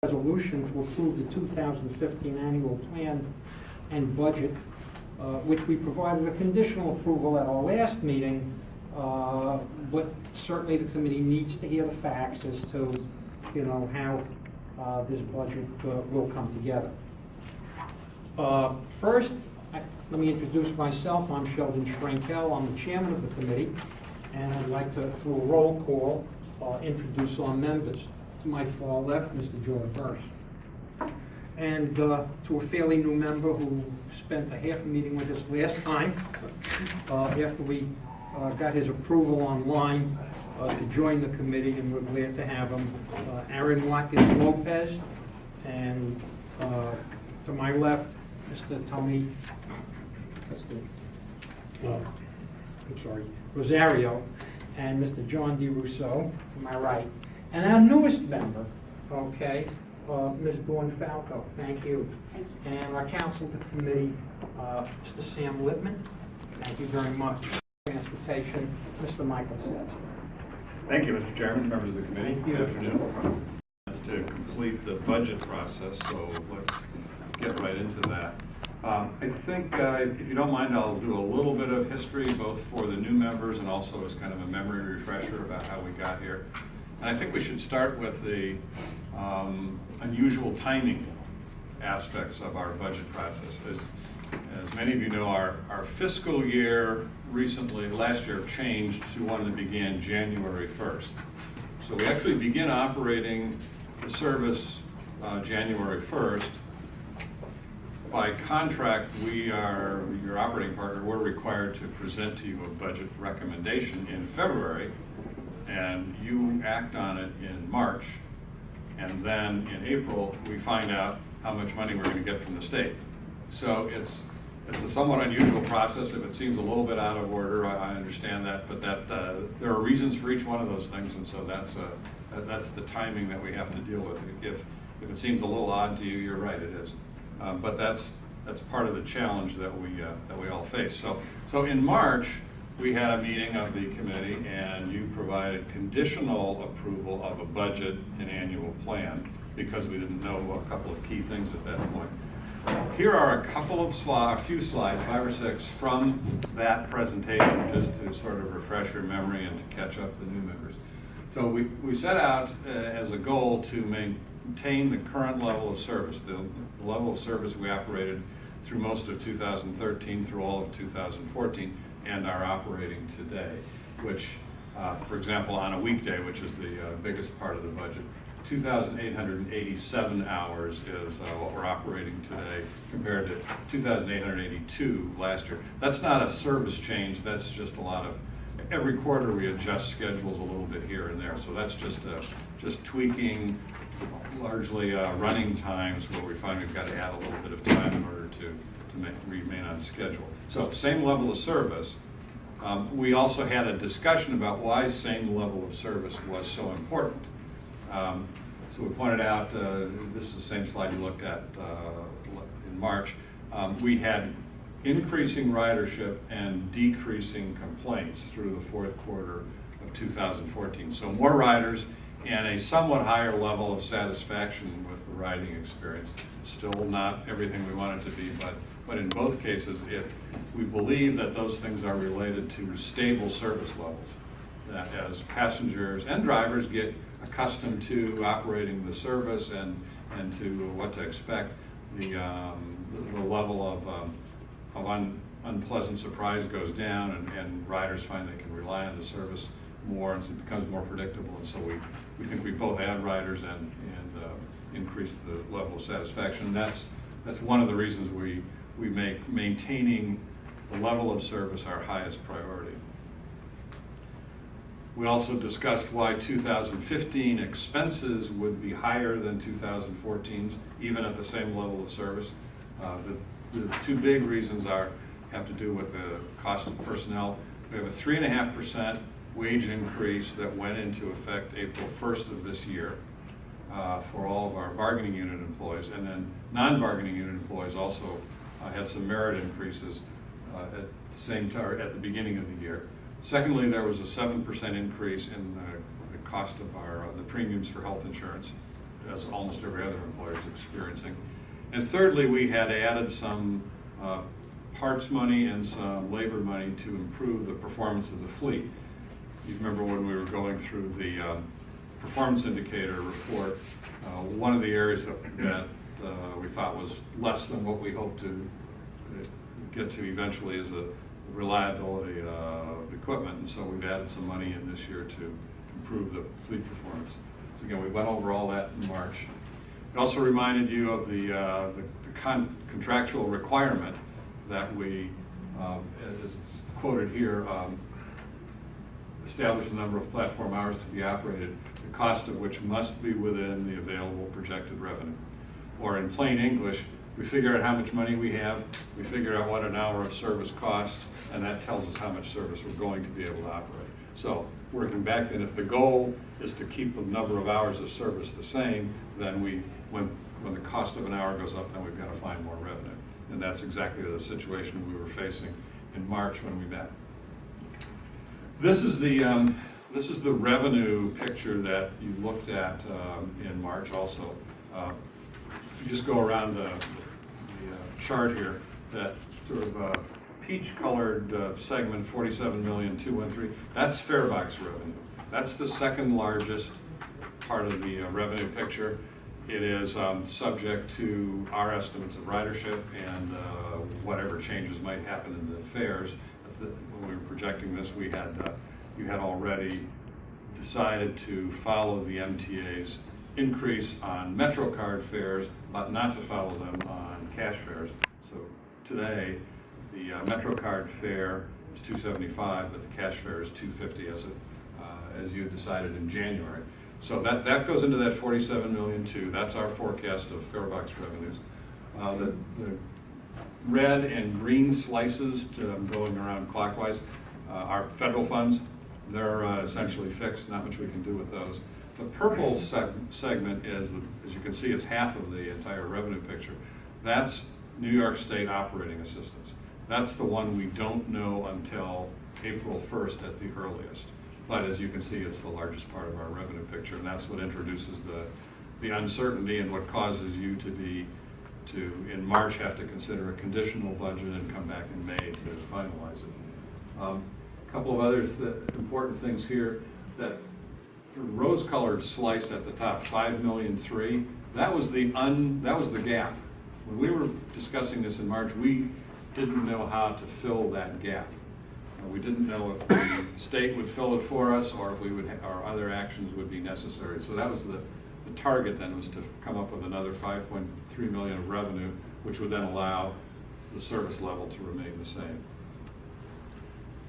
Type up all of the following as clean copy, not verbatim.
resolution to approve the 2015 annual plan and budget, which we provided a conditional approval at our last meeting, but certainly the committee needs to hear the facts as to, you know, how this budget will come together. First, let me introduce myself. I'm Sheldon Schrenkel. I'm the chairman of the committee, and I'd like to, through a roll call, introduce our members. To my far left, Mr. Joe Burst. And to a fairly new member who spent a half a meeting with us last time, after we got his approval online to join the committee, and we're glad to have him, Aaron Watkins Lopez. And to my left, Mr. Tony, I'm sorry, Rosario, and Mr. John D. Rousseau, to my right. And our newest member, okay, Ms. Dawn Falco, thank you. And our counsel to the committee, Mr. Sam Lippman, thank you very much. Transportation, Mr. Michael Setzer. Thank you, Mr. Chairman, members of the committee. Good afternoon. That's to complete the budget process, so let's get right into that. I think, if you don't mind, I'll do a little bit of history, both for the new members and also as kind of a memory refresher about how we got here. And I think we should start with the unusual timing aspects of our budget process. As many of you know, our fiscal year recently, last year, changed to one that began January 1st. So we actually begin operating the service January 1st. By contract, we are, your operating partner, we're required to present to you a budget recommendation in February, and you act on it in March, and then in April, we find out how much money we're going to get from the state. So it's a somewhat unusual process. If it seems a little bit out of order, I understand that, but that there are reasons for each one of those things, and so that's the timing that we have to deal with. If it seems a little odd to you, you're right, it is. But that's part of the challenge that we all face. So in March, we had a meeting of the committee, and you provided conditional approval of a budget and annual plan because we didn't know a couple of key things at that point. Here are a few slides, 5 or 6, from that presentation, just to sort of refresh your memory and to catch up the new members. So we set out as a goal to maintain the current level of service, the level of service we operated through most of 2013, through all of 2014, and are operating today, which, for example, on a weekday, which is the biggest part of the budget, 2,887 hours is what we're operating today compared to 2,882 last year. That's not a service change, that's just a lot of, every quarter we adjust schedules a little bit here and there, so that's just tweaking, largely running times where we find we've got to add a little bit of time in order to remain on schedule. So same level of service. We also had a discussion about why same level of service was so important. So we pointed out, this is the same slide you looked at in March, we had increasing ridership and decreasing complaints through the fourth quarter of 2014. So more riders and a somewhat higher level of satisfaction with the riding experience. Still not everything we want it to be, but in both cases, we believe that those things are related to stable service levels. That as passengers and drivers get accustomed to operating the service and to what to expect, the level of unpleasant surprise goes down, and riders find they can rely on the service more, and it becomes more predictable. And so we think we both add riders and increase the level of satisfaction. And that's one of the reasons we make maintaining the level of service our highest priority. We also discussed why 2015 expenses would be higher than 2014's, even at the same level of service. The two big reasons have to do with the cost of personnel. We have a 3.5% wage increase that went into effect April 1st of this year for all of our bargaining unit employees, and then non-bargaining unit employees also had some merit increases at the same time at the beginning of the year. Secondly, there was a 7% increase in the cost of the premiums for health insurance as almost every other employer is experiencing. And thirdly, we had added some parts money and some labor money to improve the performance of the fleet. You remember when we were going through the performance indicator report, one of the areas that we thought was less than what we hoped to get to eventually is the reliability of equipment, and so we've added some money in this year to improve the fleet performance. So again, we went over all that in March. It also reminded you of the contractual requirement that we, as it's quoted here, establish the number of platform hours to be operated, the cost of which must be within the available projected revenue. Or in plain English, we figure out how much money we have, we figure out what an hour of service costs, and that tells us how much service we're going to be able to operate. So working back then, if the goal is to keep the number of hours of service the same, then when the cost of an hour goes up, then we've got to find more revenue. And that's exactly the situation we were facing in March when we met. This is the revenue picture that you looked at in March also. If you just go around the chart here, that sort of peach-colored segment, 47,213,000, that's fare box revenue. That's the second largest part of the revenue picture. It is subject to our estimates of ridership and whatever changes might happen in the fares. When we were projecting this, you had already decided to follow the MTA's increase on MetroCard fares, but not to follow them on cash fares. So today, the MetroCard fare is $275, but the cash fare is $250 as you decided in January. So that goes into that 47 million too. That's our forecast of fare box revenues. The red and green slices going around clockwise are federal funds. They're essentially fixed, not much we can do with those. The purple segment is, as you can see, it's half of the entire revenue picture. That's New York State operating assistance. That's the one we don't know until April 1st at the earliest. But as you can see, it's the largest part of our revenue picture, and that's what introduces the uncertainty and what causes you to in March have to consider a conditional budget and come back in May to finalize it. A couple of other important things here. That rose-colored slice at the top, 5,000,003. That was the gap. When we were discussing this in March, we didn't know how to fill that gap. We didn't know if the state would fill it for us or if or other actions would be necessary. So that was the target then, was to come up with another 5.3 million of revenue, which would then allow the service level to remain the same.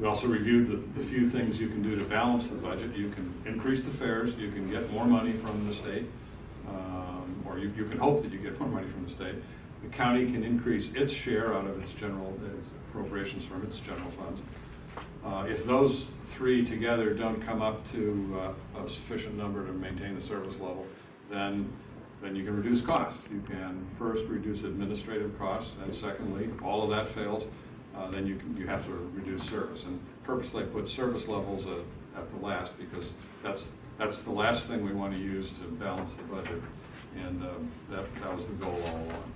We also reviewed the few things you can do to balance the budget. You can increase the fares, you can get more money from the state, or you can hope that you get more money from the state. The county can increase its share out of its appropriations from its general funds. If those three together don't come up to a sufficient number to maintain the service level, then you can reduce costs. You can first reduce administrative costs, and secondly, if all of that fails, then you have to reduce service. And purposely I put service levels at the last, because that's the last thing we want to use to balance the budget, and that was the goal all along.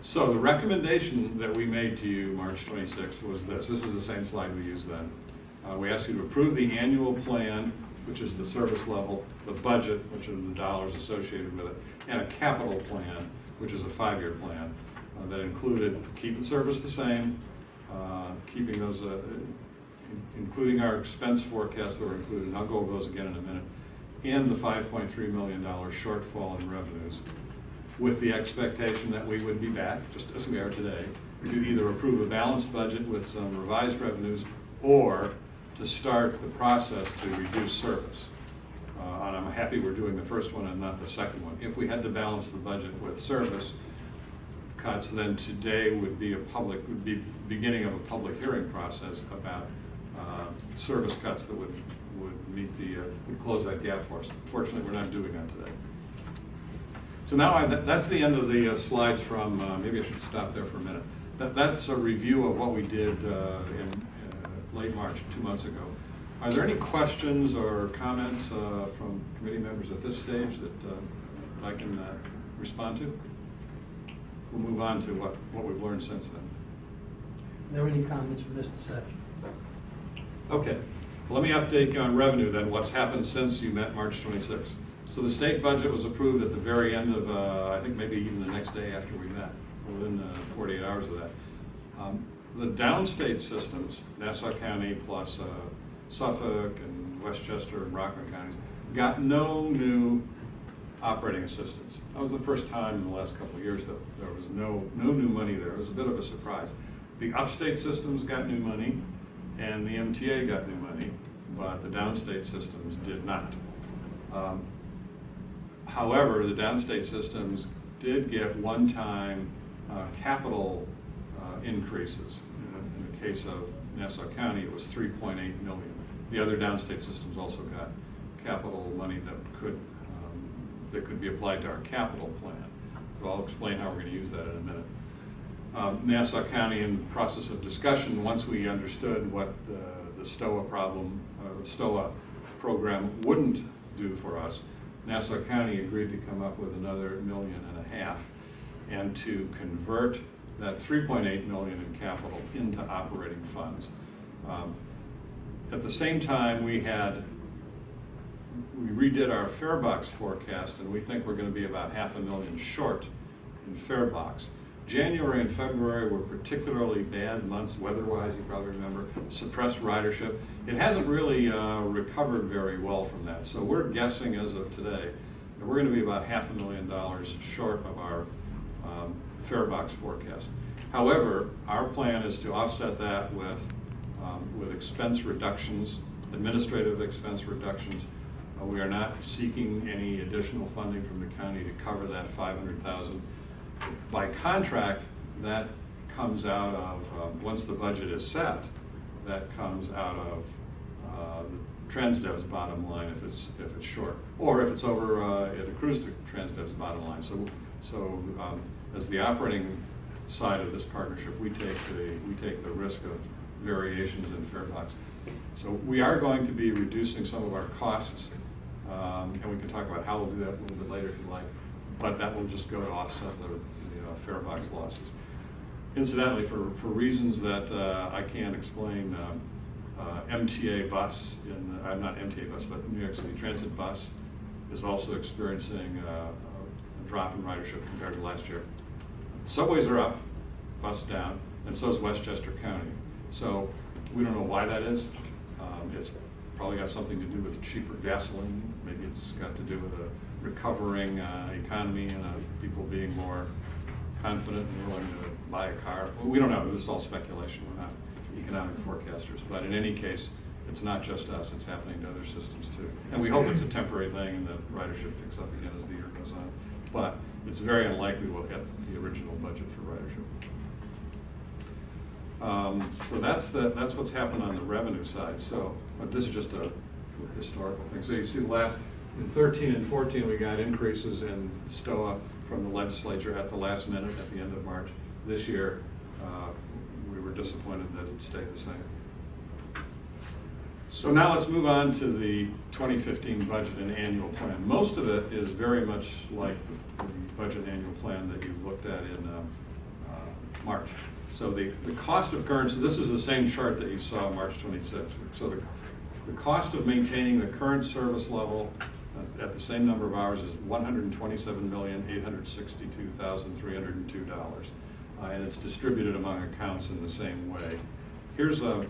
So the recommendation that we made to you March 26th was this. This is the same slide we used then. We asked you to approve the annual plan, which is the service level, the budget, which are the dollars associated with it, and a capital plan, which is a 5-year plan that included keeping service the same, keeping those, including our expense forecasts that were included, and I'll go over those again in a minute, and the $5.3 million shortfall in revenues, with the expectation that we would be back, just as we are today, to either approve a balanced budget with some revised revenues or to start the process to reduce service. And I'm happy we're doing the first one and not the second one. If we had to balance the budget with service cuts, then today would be beginning of a public hearing process about service cuts that would would close that gap for us. Fortunately, we're not doing that today. So now that's the end of the slides from, maybe I should stop there for a minute. That's a review of what we did in late March, 2 months ago. Are there any questions or comments from committee members at this stage that I'd I can respond to? We'll move on to what we've learned since then. Are there any comments from Mr. Setzer? Okay, well, let me update you on revenue then, what's happened since you met March 26th. So the state budget was approved at the very end of, I think maybe even the next day after we met, within 48 hours of that. The downstate systems, Nassau County plus Suffolk and Westchester and Rockland counties, got no new operating assistance. That was the first time in the last couple of years that there was no new money there. It was a bit of a surprise. The upstate systems got new money, and the MTA got new money, but the downstate systems did not. However, the downstate systems did get one-time capital increases. In the case of Nassau County, it was $3.8 million. The other downstate systems also got capital money that could be applied to our capital plan. So I'll explain how we're going to use that in a minute. Nassau County, in the process of discussion, once we understood what the STOA program wouldn't do for us, Nassau County agreed to come up with another $1.5 million and to convert that $3.8 million in capital into operating funds. At the same time, we redid our fare box forecast, and we think we're going to be about $500,000 short in fare box. January and February were particularly bad months weather-wise, you probably remember, suppressed ridership. It hasn't really recovered very well from that. So we're guessing as of today that we're going to be about $500,000 short of our fare box forecast. However, our plan is to offset that with expense reductions, administrative expense reductions. We are not seeking any additional funding from the county to cover that $500,000. By contract, that comes out of, once the budget is set, that comes out of the TransDev's bottom line if it's short, or if it's over, it accrues to TransDev's bottom line. So as the operating side of this partnership, we take the risk of variations in fare box. So we are going to be reducing some of our costs, and we can talk about how we'll do that a little bit later if you like, but that will just go to offset the fare box losses. Incidentally, for reasons that I can't explain, MTA bus, not MTA bus, but New York City Transit bus is also experiencing a drop in ridership compared to last year. Subways are up, bus down, and so is Westchester County. So we don't know why that is. It's probably got something to do with cheaper gasoline. Maybe it's got to do with a recovering economy and people being more confident and willing to buy a car. Well, we don't know. This is all speculation. We're not economic forecasters. But in any case, it's not just us. It's happening to other systems too. And we hope it's a temporary thing and that ridership picks up again as the year goes on. But it's very unlikely we'll hit the original budget for ridership. So that's what's happened on the revenue side. So, but this is just a historical thing. So you see in 13 and 14 we got increases in STOA from the legislature at the last minute at the end of March. This year we were disappointed that it stayed the same. So now let's move on to the 2015 budget and annual plan. Most of it is very much like the budget and annual plan that you looked at in March. So the cost of current, so this is the same chart that you saw March 26th. So the cost of maintaining the current service level at the same number of hours is $127,862,302. And it's distributed among accounts in the same way. Here's a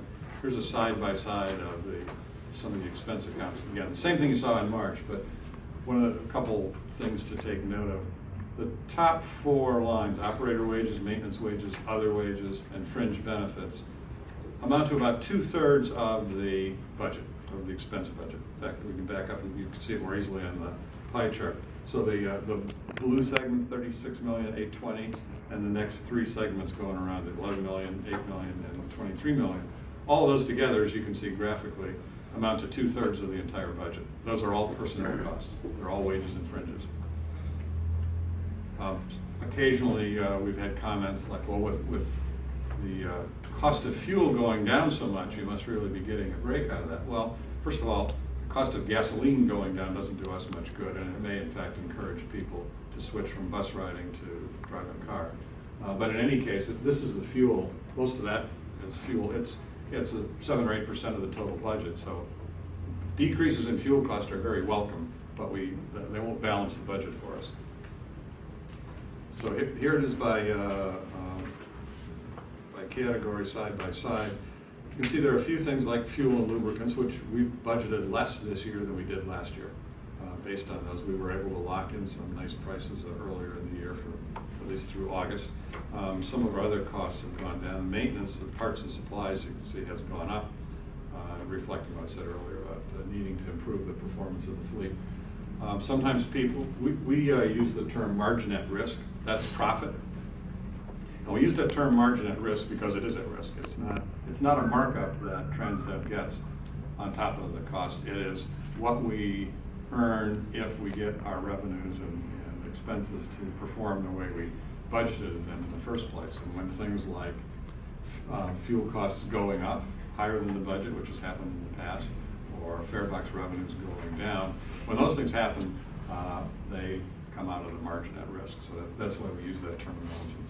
side-by-side of some of the expense accounts. Again, the same thing you saw in March, but a couple things to take note of. The top four lines, operator wages, maintenance wages, other wages, and fringe benefits, amount to about 2/3 of the budget, of the expense budget. In fact, we can back up and you can see it more easily on the pie chart. So the blue segment, $36,820,000, and the next three segments going around at $11 million, $8 million, and $23 million. All of those together, as you can see graphically, amount to 2/3 of the entire budget. Those are all personnel costs. They're all wages and fringes. Occasionally, we've had comments like, well, with the cost of fuel going down so much, you must really be getting a break out of that. Well, first of all, the cost of gasoline going down doesn't do us much good, and it may in fact encourage people to switch from bus riding to driving a car. But in any case, this is the fuel. Most of that is fuel. It's 7 or 8% of the total budget. So decreases in fuel costs are very welcome, but they won't balance the budget for us. So here it is by category, side by side. You can see there are a few things like fuel and lubricants, which we've budgeted less this year than we did last year. Based on those, we were able to lock in some nice prices earlier in the year, for at least through August. Some of our other costs have gone down. Maintenance of parts and supplies, you can see, has gone up, reflecting what I said earlier about needing to improve the performance of the fleet. Sometimes we use the term margin at risk. That's profit. And we use that term margin at risk because it is at risk. It's not a markup that TransDev gets on top of the cost. It is what we earn if we get our revenues and expenses to perform the way we budgeted them in the first place. And when things like fuel costs going up higher than the budget, which has happened in the past, or fare box revenues going down, when those things happen, they come out of the margin at risk. So that's why we use that terminology.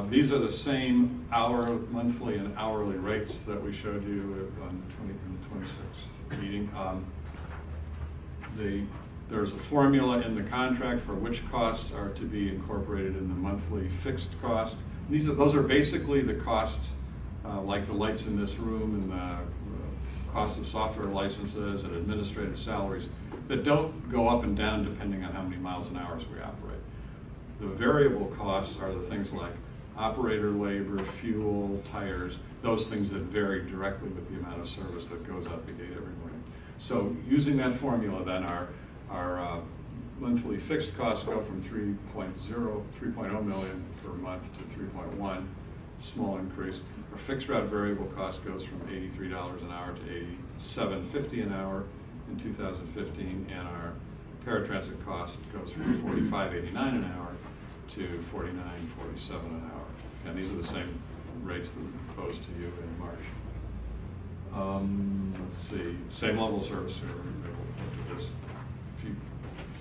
These are the same monthly and hourly rates that we showed you on the 26th meeting. There's a formula in the contract for which costs are to be incorporated in the monthly fixed cost. Those are basically the costs like the lights in this room and the cost of software licenses and administrative salaries that don't go up and down depending on how many miles and hours we operate. The variable costs are the things like operator labor, fuel, tires, those things that vary directly with the amount of service that goes out the gate every morning. So using that formula, then our monthly fixed costs go from 3.0 million per month to 3.1, small increase. Our fixed route variable cost goes from $83 an hour to $87.50 an hour in 2015, and our paratransit cost goes from $45.89 an hour to $49.47 an hour. And these are the same rates that we proposed to you in March. Let's see, same level of service here. We'll look at this. A few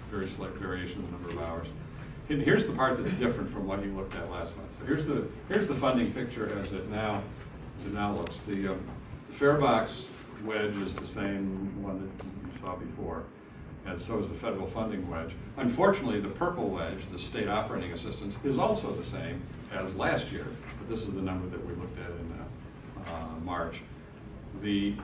very slight variation in the number of hours. And here's the part that's different from what you looked at last month. So here's the funding picture as it now looks. The fare box wedge is the same one that you saw before, and so is the federal funding wedge. Unfortunately, the purple wedge, the state operating assistance, is also the same as last year, but this is the number that we looked at in March. The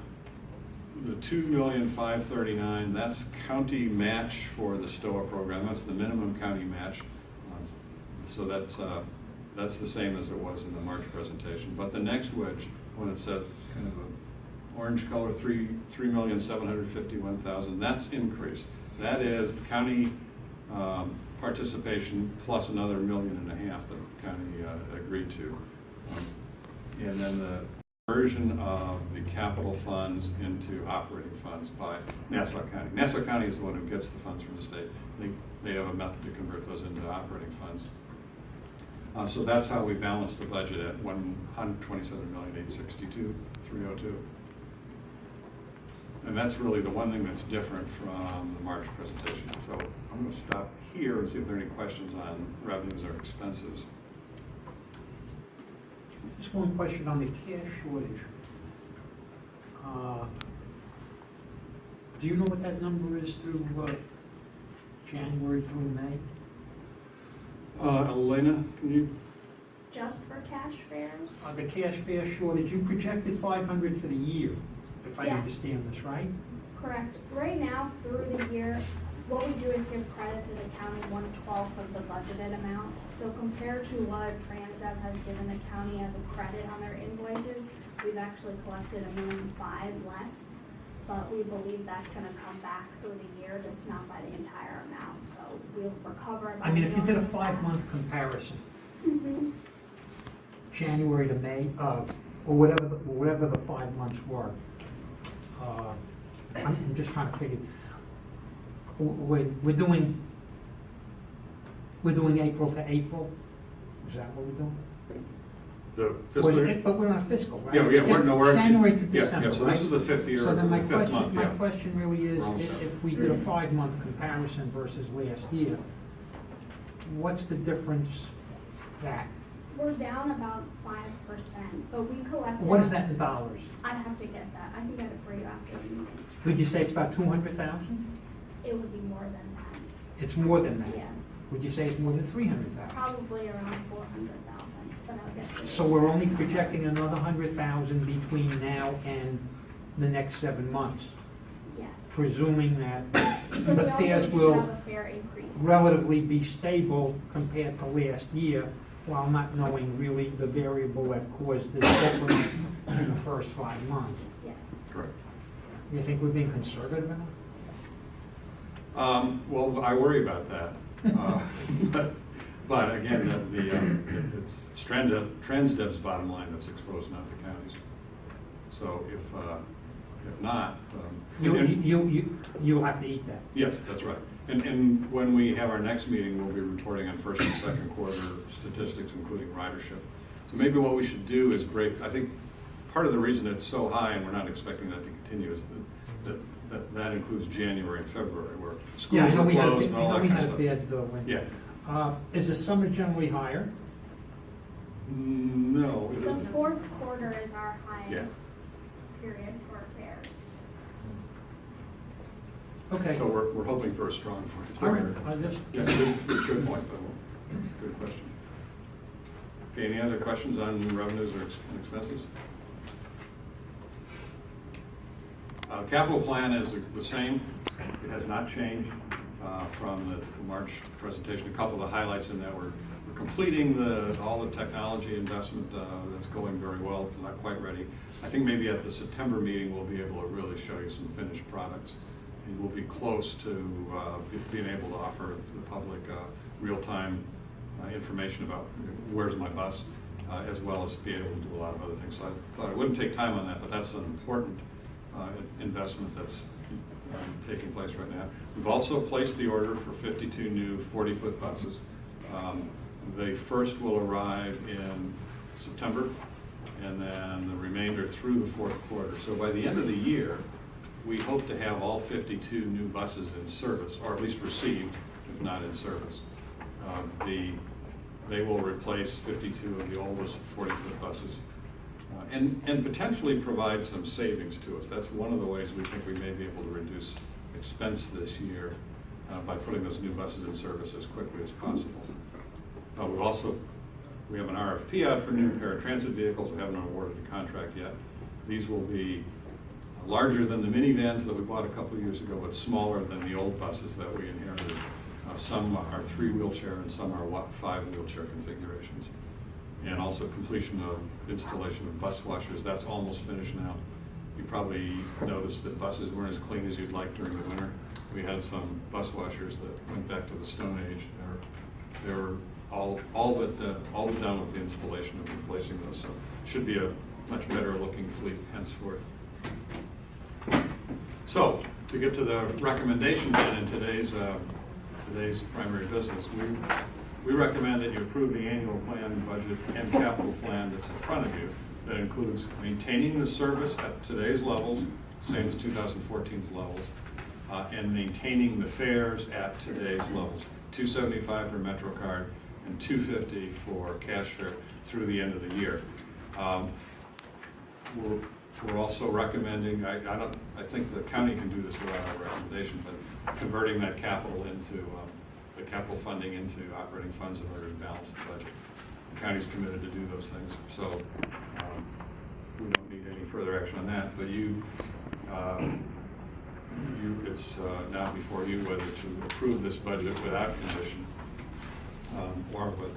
$2,539,000, that's county match for the STOA program. That's the minimum county match. So that's the same as it was in the March presentation. But the next wedge, when it said kind of an orange color, $3,751,000, that's increased. That is the county participation plus another $1.5 million that the county agreed to. And then the diversion of the capital funds into operating funds by Nassau County. Nassau County is the one who gets the funds from the state. They have a method to convert those into operating funds. So that's how we balance the budget at $127,862,302. And that's really the one thing that's different from the March presentation. So I'm going to stop here and see if there are any questions on revenues or expenses. Just one question on the cash shortage. Do you know what that number is through January through May? Elena, can you? Just for cash fares? The cash fare shortage, you projected 500 for the year, if I Yeah. understand this right? Correct. Right now, through the year, what we do is give credit to the county 1/12 of the budgeted amount. So compared to what TransDev has given the county as a credit on their invoices, we've actually collected $1.5 million less. But we believe that's going to come back through the year, just not by the entire amount. So we'll recover about I mean, if you did a $1 million. 5-month comparison, Mm-hmm. January to May, or whatever the 5 months were, I'm just trying to figure. We're doing April to April. Is that what we're doing? The fiscal year? But we're on fiscal, right? Yeah, It's we're January to yeah, December, so this right? is the fifth year, So then my fifth month, yeah. question really is, We're almost if we did a 5-month comparison versus last year, what's the difference that? We're down about 5%, but we collected. What is that in dollars? I'd have to get that. I can get it for you after the meeting. Would you say it's about 200,000? It would be more than that. It's more than that? Yes, Would you say it's more than 300,000? probably around 400,000, but I'll get you. So we're only projecting another 100,000 between now and the next 7 months, Yes. presuming that Because the we fares also do will have a fare increase. relatively be stable compared to last year, while not knowing really the variable that caused this decrement in the first 5 months. Yes. Correct. You think we're being conservative enough? Well, I worry about that. But again, it's Transdev's bottom line that's exposed, not the county's. So if not. You'll have to eat that. Yes, that's right. And when we have our next meeting, we'll be reporting on first and second quarter statistics, including ridership. So maybe what we should do is I think part of the reason it's so high and we're not expecting that to continue is that includes January and February, where Yeah, schools I know are we had, closed and all that we kind had of a stuff. bad winter. Yeah. Is the summer generally higher? No. it The isn't. fourth quarter is our Yeah. highest period for fares. Okay. So we're hoping for a strong fourth All right, quarter. I just, Yeah, good point, though. Good question. Okay, any other questions on revenues or expenses? Capital plan is the same. It has not changed from the March presentation. A couple of the highlights in that we're completing all the technology investment that's going very well. It's not quite ready. I think maybe at the September meeting we'll be able to really show you some finished products. And we'll be close to being able to offer the public real-time information about where's my bus, as well as be able to do a lot of other things. So I thought I wouldn't take time on that, but that's an important investment that's taking place right now. We've also placed the order for 52 new 40-foot buses. The first will arrive in September, and then the remainder through the fourth quarter. So by the end of the year, we hope to have all 52 new buses in service, or at least received, if not in service. They will replace 52 of the oldest 40-foot buses and potentially provide some savings to us. That's one of the ways we think we may be able to reduce expense this year by putting those new buses in service as quickly as possible. We have an RFP out for new paratransit vehicles. We haven't awarded a contract yet. These will be larger than the minivans that we bought a couple of years ago, but smaller than the old buses that we inherited. Some are 3-wheelchair and some are 5-wheelchair configurations. And also completion of installation of bus washers. That's almost finished now. You probably noticed that buses weren't as clean as you'd like during the winter. We had some bus washers that went back to the Stone Age. They were all but done with the installation of replacing those. So it should be a much better looking fleet henceforth. So to get to the recommendation then in today's primary business, we recommend that you approve the annual plan, budget, and capital plan that's in front of you. That includes maintaining the service at today's levels, same as 2014's levels, and maintaining the fares at today's levels, $275 for MetroCard and $250 for cash fare through the end of the year. We're also recommending, I think the county can do this without our recommendation, but converting that capital into the capital funding into operating funds in order to balance the budget. The county's committed to do those things, so we don't need any further action on that. But it's now before you whether to approve this budget without condition or with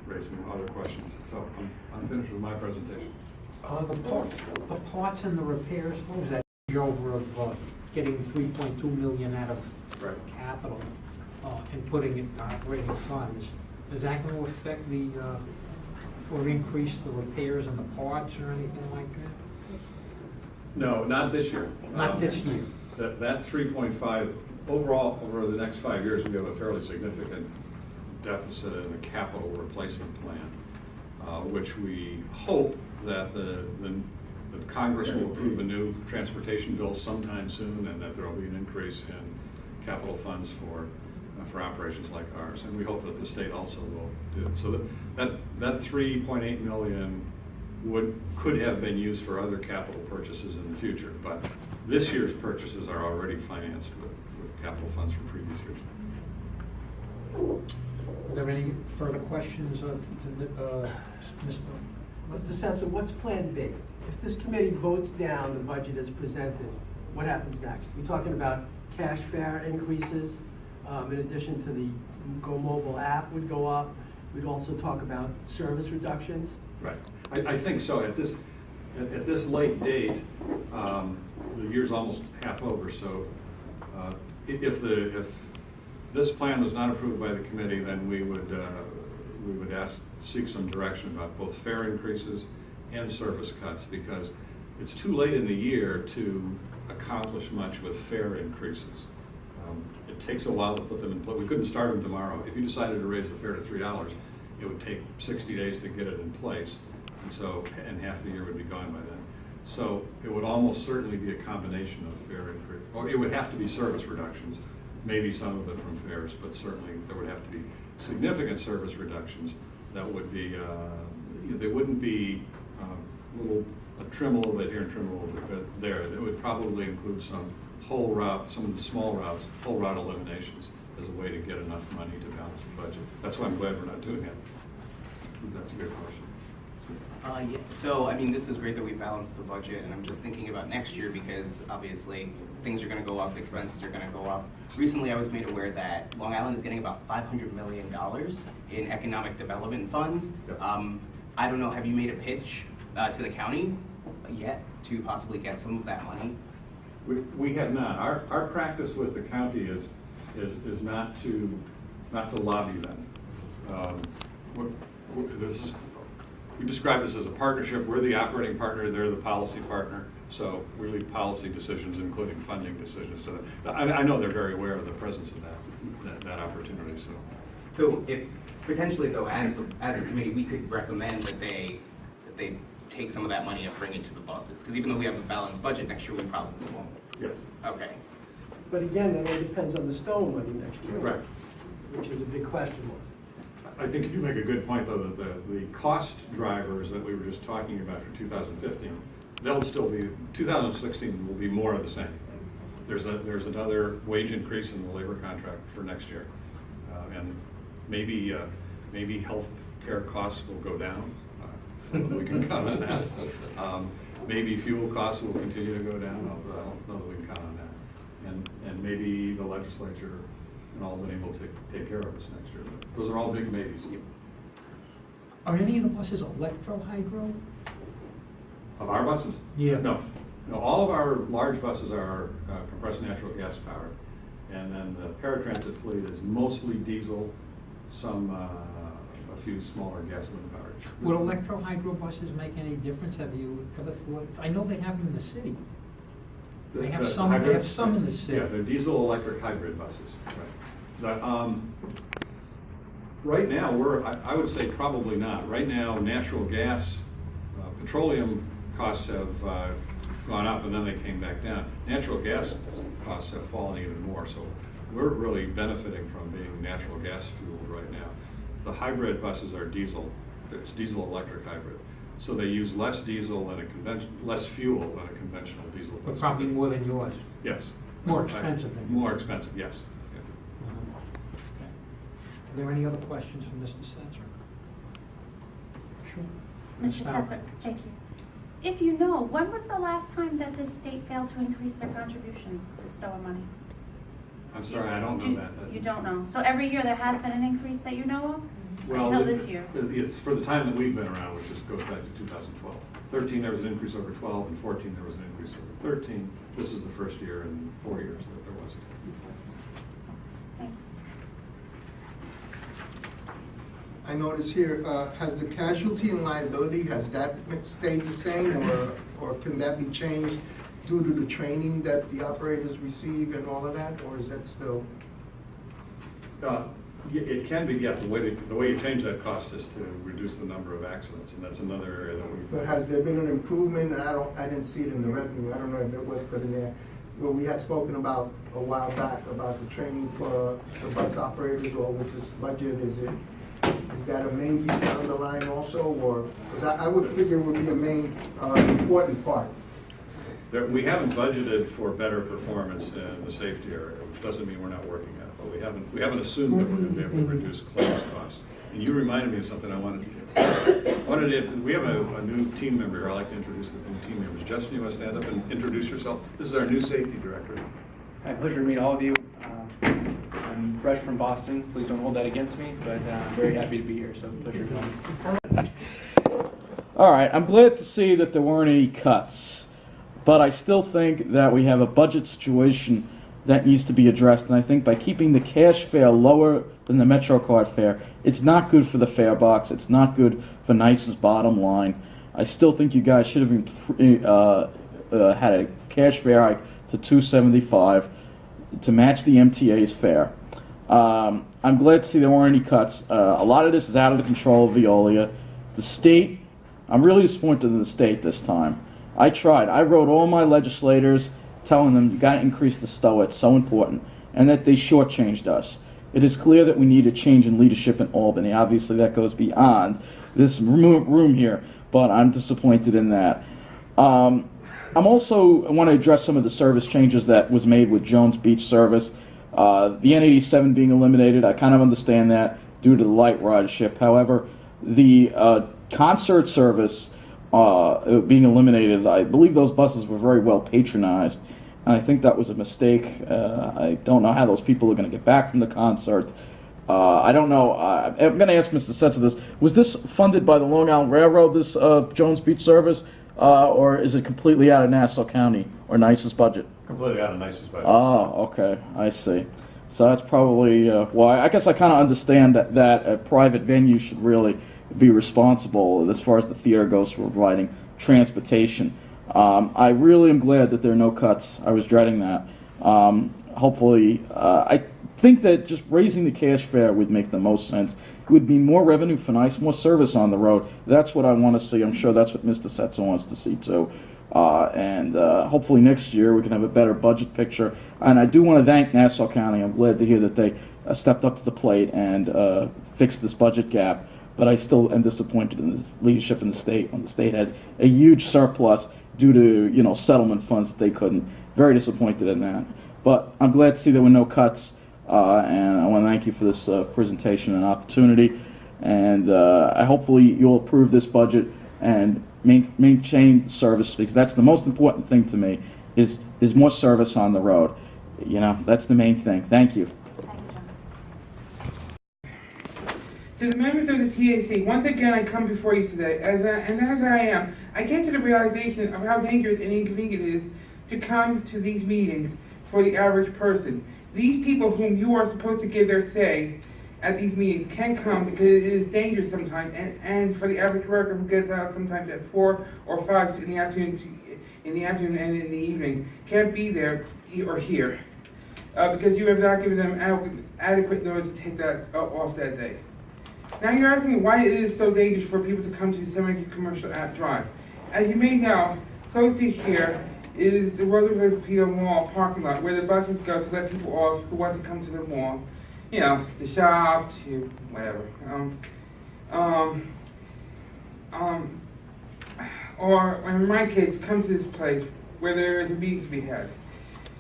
raising other questions. So I'm finished with my presentation. The parts and the repairs, what was that over of getting 3.2 million out of capital and putting it in operating funds? Is that going to affect or increase the repairs and the parts or anything like that? No, not this year. Not this year. That 3.5 overall over the next 5 years, we have a fairly significant deficit in the capital replacement plan. which we hope that the Congress will approve a new transportation bill sometime soon, and that there will be an increase in capital funds for operations like ours. And we hope that the state also will do it. So that 3.8 million could have been used for other capital purchases in the future, but this year's purchases are already financed with capital funds from previous years. Are there any further questions to Mr. Setzer, what's Plan B? If this committee votes down the budget as presented, what happens next? We're talking about cash fare increases, in addition to the Go Mobile app would go up. We'd also talk about service reductions. Right. I think so. At this late date, the year's almost half over. So if this plan was not approved by the committee, then we would seek some direction about both fare increases and service cuts, because it's too late in the year to accomplish much with fare increases. It takes a while to put them in place. We couldn't start them tomorrow. If you decided to raise the fare to $3, it would take 60 days to get it in place, and half the year would be gone by then. So it would almost certainly be a combination of fare increase, or it would have to be service reductions, maybe some of it from fares, but certainly there would have to be significant service reductions that would be, they wouldn't be a trim a little bit here and trim a little bit there. It would probably include some whole route, some of the small routes, whole route eliminations as a way to get enough money to balance the budget. That's why I'm glad we're not doing it. That's a good question. Yeah. So, I mean, this is great that we balanced the budget, and I'm just thinking about next year because obviously things are going to go up, expenses are going to go up. Recently, I was made aware that Long Island is getting about $500 million in economic development funds. Yep. I don't know, have you made a pitch to the county yet to possibly get some of that money? We have not. Our practice with the county is not to lobby them. We describe this as a partnership. We're the operating partner, they're the policy partner. So we leave policy decisions, including funding decisions, to them. I know they're very aware of the presence of that opportunity. So if potentially though, as a committee, we could recommend that they take some of that money and bring it to the buses, because even though we have a balanced budget next year, we probably won't. Yes. Okay. But again, that all depends on the STOA money next year. Right. Which is a big question mark. I think you make a good point, though, that the cost drivers that we were just talking about for 2015, they'll still be, 2016 will be more of the same. There's another wage increase in the labor contract for next year. And maybe health care costs will go down. We can count on that. Maybe fuel costs will continue to go down. I don't know that we can count on that. And maybe the legislature and all been able to take care of us next year. Those are all big maybes. Are any of the buses electro-hydro? Of our buses? Yeah. No, all of our large buses are compressed natural gas powered. And then the paratransit fleet is mostly diesel, a few smaller gasoline powered. Would electro-hydro buses make any difference? Have you ever thought? I know they have them in the city. They have some in the city. Yeah, they're diesel electric hybrid buses. Right. Right now, I would say probably not. Right now, natural gas, petroleum costs have gone up and then they came back down. Natural gas costs have fallen even more, so we're really benefiting from being natural gas fueled right now. The hybrid buses are diesel. It's diesel electric hybrid. So they use less diesel than less fuel than a conventional diesel bus. But probably more than yours. Yes. More expensive than yours. More expensive, yes. Yeah. Okay. Are there any other questions for Mr. Setzer? Sure. Mr. Setzer, thank you. If you know, when was the last time that this state failed to increase their contribution to STOA money? I'm sorry, I don't know that. You don't know. So every year there has been an increase that you know of? Well, until this year? It's for the time that we've been around, which goes back to 2012. 13 there was an increase over 12, and 14 there was an increase over 13. This is the first year in 4 years that there wasn't. Thank you. I notice here, has the casualty and liability, has that stayed the same, or can that be changed due to the training that the operators receive and all of that, or is that still? It can be, yeah, the way you change that cost is to reduce the number of accidents, and that's another area that we've. But has there been an improvement? And I didn't see it in the revenue. I don't know if it was put in there. Well, we had spoken about a while back about the training for the bus operators, or with this budget, is that a main down the line also, or, because I would figure it would be a main, important part. We haven't budgeted for better performance in the safety area, which doesn't mean we're not working at it, but we haven't assumed that we're going to be able to reduce claims costs. And you reminded me of something I wanted to ask. We have a new team member here. I'd like to introduce the new team members. Justin, you want to stand up and introduce yourself? This is our new safety director. Hi, pleasure to meet all of you. I'm fresh from Boston. Please don't hold that against me, but I'm very happy to be here, so pleasure to come. All right, I'm glad to see that there weren't any cuts, but I still think that we have a budget situation that needs to be addressed, and I think by keeping the cash fare lower than the MetroCard fare, it's not good for the fare box, it's not good for NICE's bottom line. I still think you guys should have had a cash fare hike to $2.75 to match the MTA's fare. I'm glad to see there weren't any cuts. A lot of this is out of the control of Veolia. The state, I'm really disappointed in the state this time. I tried. I wrote all my legislators telling them you got to increase the STOA, it's so important, and that they shortchanged us. It is clear that we need a change in leadership in Albany. Obviously, that goes beyond this room here, but I'm disappointed in that. I want to address some of the service changes that was made with Jones Beach service. The N87 being eliminated, I kind of understand that due to the light ridership. However, the concert service being eliminated, I believe those buses were very well patronized, and I think that was a mistake. I don't know how those people are going to get back from the concert. I don't know. I'm going to ask Mr. Setzer this. Was this funded by the Long Island Railroad, this Jones Beach service, or is it completely out of Nassau County or NICE's budget? Completely out of NICE's budget. Oh, okay. I see. So that's probably why. I guess I kind of understand that a private venue should really be responsible as far as the theater goes for providing transportation. I really am glad that there are no cuts. I was dreading that. Hopefully, I think that just raising the cash fare would make the most sense. It would be more revenue for NICE, more service on the road. That's what I want to see. I'm sure that's what Mr. Setzer wants to see too. And hopefully next year we can have a better budget picture. And I do want to thank Nassau County. I'm glad to hear that they stepped up to the plate and fixed this budget gap. But I still am disappointed in this leadership in the state when the state has a huge surplus due to settlement funds that they couldn't. Very disappointed in that. But I'm glad to see there were no cuts, and I want to thank you for this presentation and opportunity. And hopefully you'll approve this budget and maintain the service, because that's the most important thing to me. Is more service on the road. That's the main thing. Thank you. To the members of the TAC, once again I come before you today, as I am, I came to the realization of how dangerous and inconvenient it is to come to these meetings for the average person. These people whom you are supposed to give their say at these meetings can come because it is dangerous sometimes, and for the average worker who gets out sometimes at 4 or 5 in the afternoon and in the evening, can't be there or here because you have not given them adequate notice to take that off that day. Now you're asking why it is so dangerous for people to come to Semi-Commercial Drive. As you may know, close to here is the Roosevelt Mall parking lot where the buses go to let people off who want to come to the mall. To shop, to whatever. Or in my case, come to this place where there is a meeting to be had.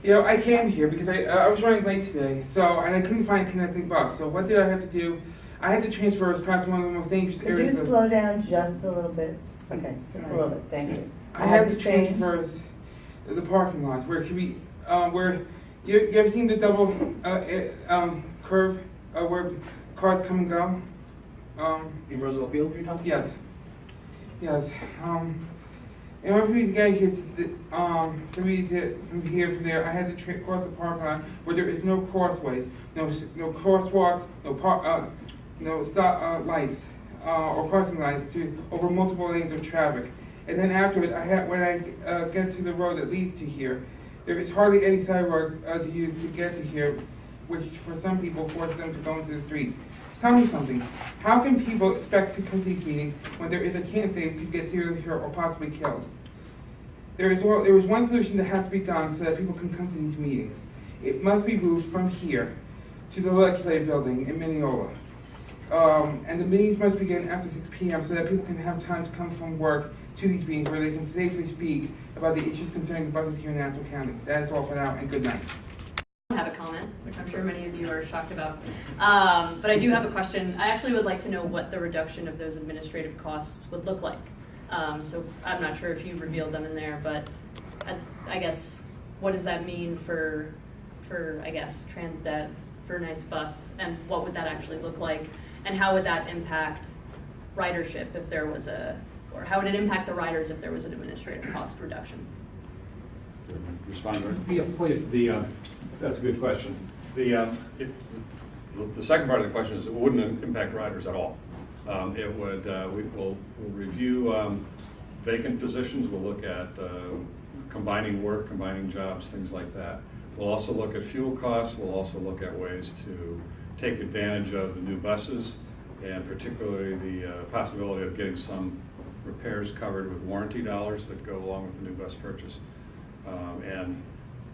I came here because I was running late today, and I couldn't find a connecting bus. So what did I have to do? I had to transfer us past one of the most dangerous areas. Could you slow down just a little bit? Okay, just a little bit, thank you. I had to transfer us the parking lot where it can be, where, you ever seen the double curve where cars come and go? In Roosevelt Field, you're talking? Yes. In order for me to get here, from there, I had to cross the parking lot where there is no crossways, no crosswalks, no stop lights or crossing lights over multiple lanes of traffic. And then afterward, when I get to the road that leads to here, there is hardly any sidewalk to use to get to here which for some people force them to go into the street. Tell me something. How can people expect to come to these meetings when there is a chance they could get seriously hurt or possibly killed? There is one solution that has to be done so that people can come to these meetings. It must be moved from here to the Legislature building in Mineola. And the meetings must begin after 6 p.m. so that people can have time to come from work to these meetings where they can safely speak about the issues concerning the buses here in Nassau County. That is all for now, and good night. I have a comment, which I'm sure many of you are shocked about. But I do have a question. I actually would like to know what the reduction of those administrative costs would look like. So I'm not sure if you revealed them in there, but I guess, what does that mean for I guess, TransDev, for Nice Bus, and what would that actually look like? And how would that impact ridership if there was or how would it impact the riders if there was an administrative cost reduction? Respond, right? Yeah, please. That's a good question. The second part of the question is it wouldn't impact riders at all. It would. We'll review vacant positions. We'll look at combining work, combining jobs, things like that. We'll also look at fuel costs. We'll also look at ways to take advantage of the new buses, and particularly the possibility of getting some repairs covered with warranty dollars that go along with the new bus purchase. And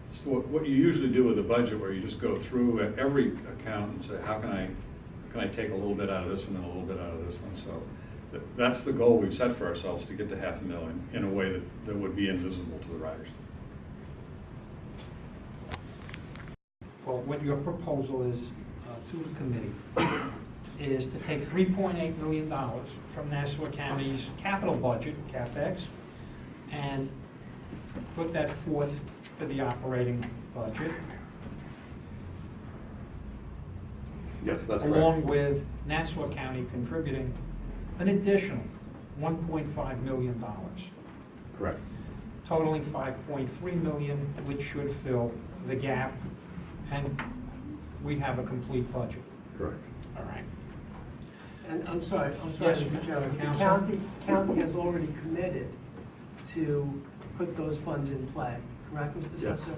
so what you usually do with a budget, where you just go through at every account and say, how can I take a little bit out of this one and a little bit out of this one? So that's the goal we've set for ourselves, to get to $500,000 in a way that would be invisible to the riders. Well, what your proposal is to the committee is to take $3.8 million from Nassau County's capital budget, CapEx, and put that forth for the operating budget. Yes, that's correct. Along with Nassau County contributing an additional $1.5 million. Correct. Totaling $5.3 million, which should fill the gap, and we have a complete budget. Correct. All right. And I'm sorry, Yes, Mr. Chairman. The Counsel. county has already committed to put those funds in play, correct, Mr. Yes. Setzer?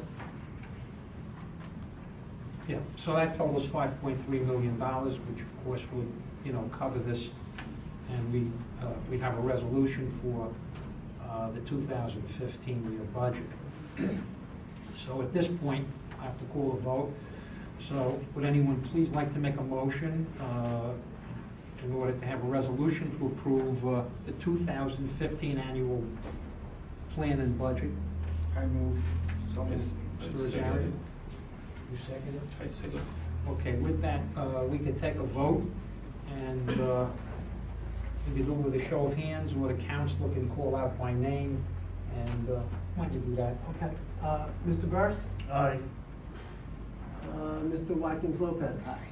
Yeah, so that totals $5.3 million, which of course would, cover this, and we'd have a resolution for the 2015 year budget. So at this point, I have to call a vote. So would anyone please like to make a motion in order to have a resolution to approve the 2015 annual plan and budget? I move. Mr. Rosario? You second it? I second it. Okay, with that, we could take a vote, and we could do it with a show of hands, or the council can call out by name, and why don't you do that? Okay. Mr. Burris? Aye. Mr. Watkins Lopez? Aye.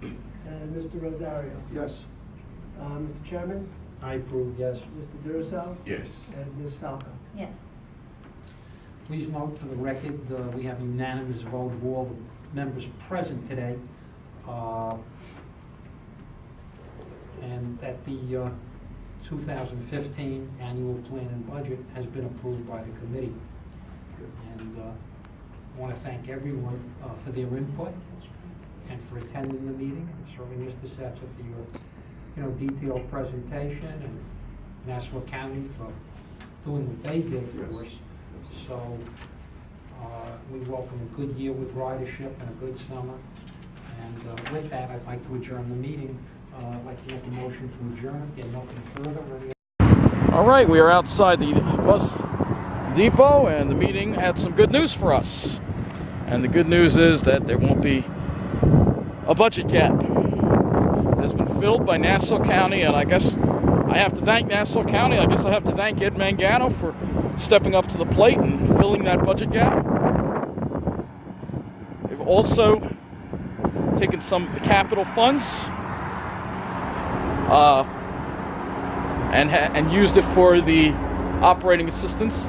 And Mr. Rosario? Yes. Mr. Chairman? I approve, yes. Mr. Durso? Yes. And Ms. Falco? Yes. Please note for the record, we have a unanimous vote of all the members present today, and that the 2015 annual plan and budget has been approved by the committee. And I want to thank everyone for their input and for attending the meeting, and certainly Mr. Setzer for your detailed presentation, and Nassau County for doing what they did for us. So we welcome a good year with ridership and a good summer. And with that, I'd like to adjourn the meeting. I'd like to make a motion to adjourn. If there's nothing further. All right, we are outside the bus depot, and the meeting had some good news for us. And the good news is that there won't be a budget gap. It has been filled by Nassau County, and I guess I have to thank Nassau County. I guess I have to thank Ed Mangano for stepping up to the plate and filling that budget gap. They've also taken some of the capital funds and used it for the operating assistance.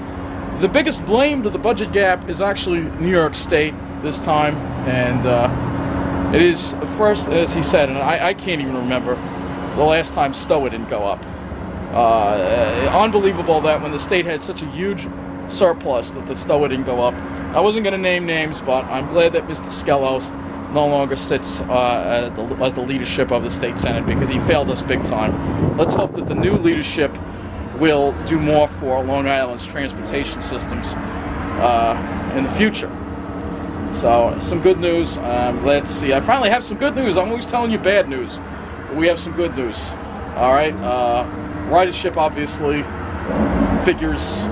The biggest blame to the budget gap is actually New York State this time, and it is first, as he said, and I can't even remember the last time STOA didn't go up. Unbelievable that when the state had such a huge surplus that the STOA didn't go up. I wasn't going to name names, but I'm glad that Mr. Skelos no longer sits at the leadership of the state senate because he failed us big time. Let's hope that the new leadership will do more for Long Island's transportation systems in the future. So, some good news. I'm glad to see. I finally have some good news. I'm always telling you bad news, but we have some good news. All right. Ridership obviously figures.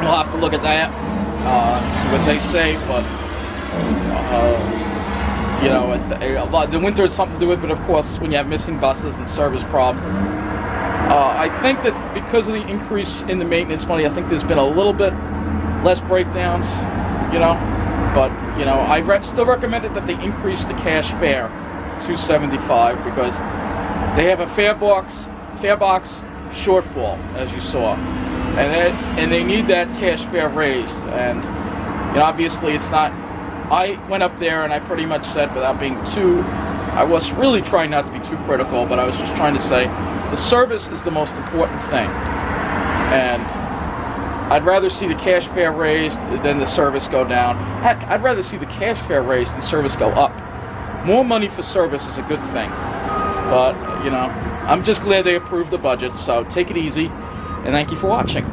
We'll have to look at that and see what they say, but you know, the winter has something to do with it. But of course, when you have missing buses and service problems, I think that because of the increase in the maintenance money, I think there's been a little bit less breakdowns. You know, but you know, I still recommended that they increase the cash fare to $2.75 because they have a fare box shortfall, as you saw, and they need that cash fare raised. And you know, obviously, it's not. I went up there and I pretty much said, without being too, I was really trying not to be too critical, but I was just trying to say the service is the most important thing, and I'd rather see the cash fare raised than the service go down. Heck, I'd rather see the cash fare raised and service go up. More money for service is a good thing. But, you know, I'm just glad they approved the budget, so take it easy, and thank you for watching.